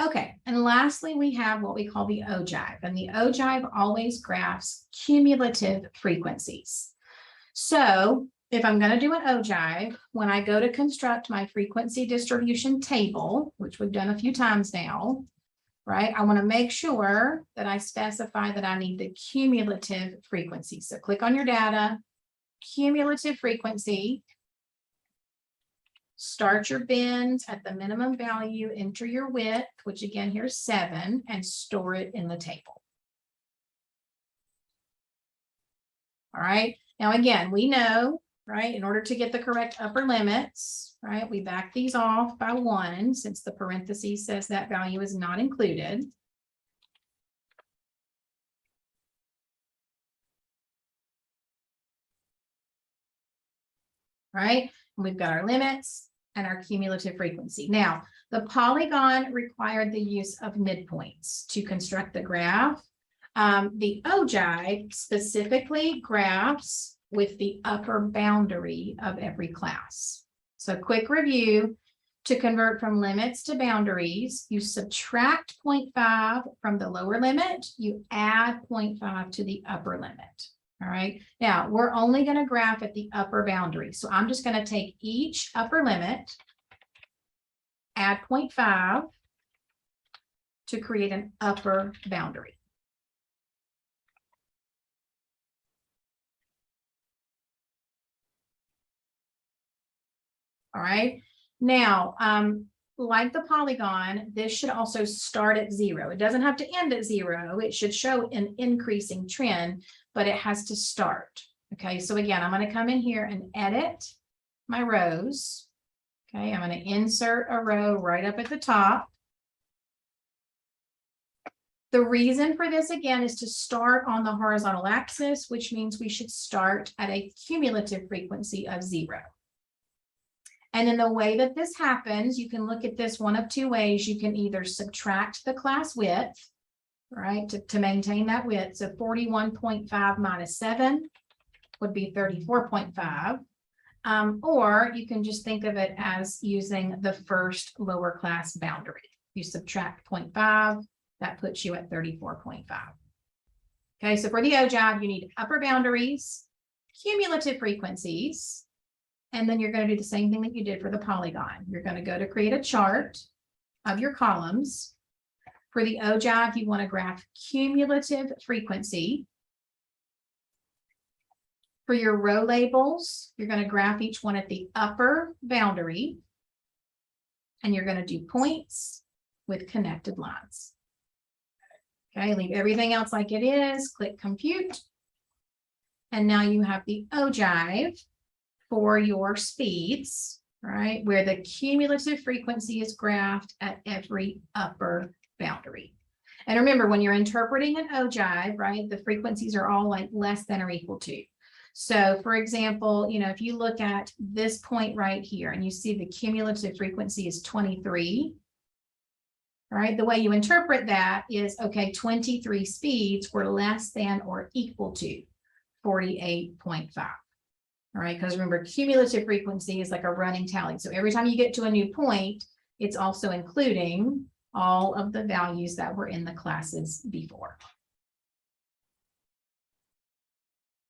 Okay, and lastly, we have what we call the ogive, and the ogive always graphs cumulative frequencies. So if I'm going to do an ogive, when I go to construct my frequency distribution table, which we've done a few times now, right, I want to make sure that I specify that I need the cumulative frequency. So click on your data, cumulative frequency. Start your bins at the minimum value, enter your width, which again, here's 7, and store it in the table. All right. Now, again, we know, right, in order to get the correct upper limits, right, we back these off by 1 since the parentheses says that value is not included. Right. And we've got our limits and our cumulative frequency. Now, the polygon required the use of midpoints to construct the graph. The ogive specifically graphs with the upper boundary of every class. So quick review, to convert from limits to boundaries, you subtract 0.5 from the lower limit, you add 0.5 to the upper limit. All right, now we're only going to graph at the upper boundary. So I'm just going to take each upper limit, add 0.5 to create an upper boundary. All right, now, like the polygon, this should also start at 0. It doesn't have to end at 0. It should show an increasing trend, but it has to start. Okay, so again, I'm going to come in here and edit my rows. Okay, I'm going to insert a row right up at the top. The reason for this, again, is to start on the horizontal axis, which means we should start at a cumulative frequency of 0. And in the way that this happens, you can look at this one of 2 ways. You can either subtract the class width, right, to maintain that width. So 41.5 minus 7 would be 34.5. Or you can just think of it as using the first lower class boundary. You subtract 0.5, that puts you at 34.5. Okay, so for the ogive, you need upper boundaries, cumulative frequencies, and then you're going to do the same thing that you did for the polygon. You're going to go to create a chart of your columns. For the ogive, you want to graph cumulative frequency. For your row labels, you're going to graph each one at the upper boundary. And you're going to do points with connected lines. Okay, leave everything else like it is. Click compute. And now you have the ogive for your speeds, right, where the cumulative frequency is graphed at every upper boundary. And remember, when you're interpreting an ogive, right, the frequencies are all like less than or equal to. So for example, you know, if you look at this point right here and you see the cumulative frequency is 23, right, the way you interpret that is, okay, 23 speeds were less than or equal to 48.5. All right, because remember, cumulative frequency is like a running tally. So every time you get to a new point, it's also including all of the values that were in the classes before.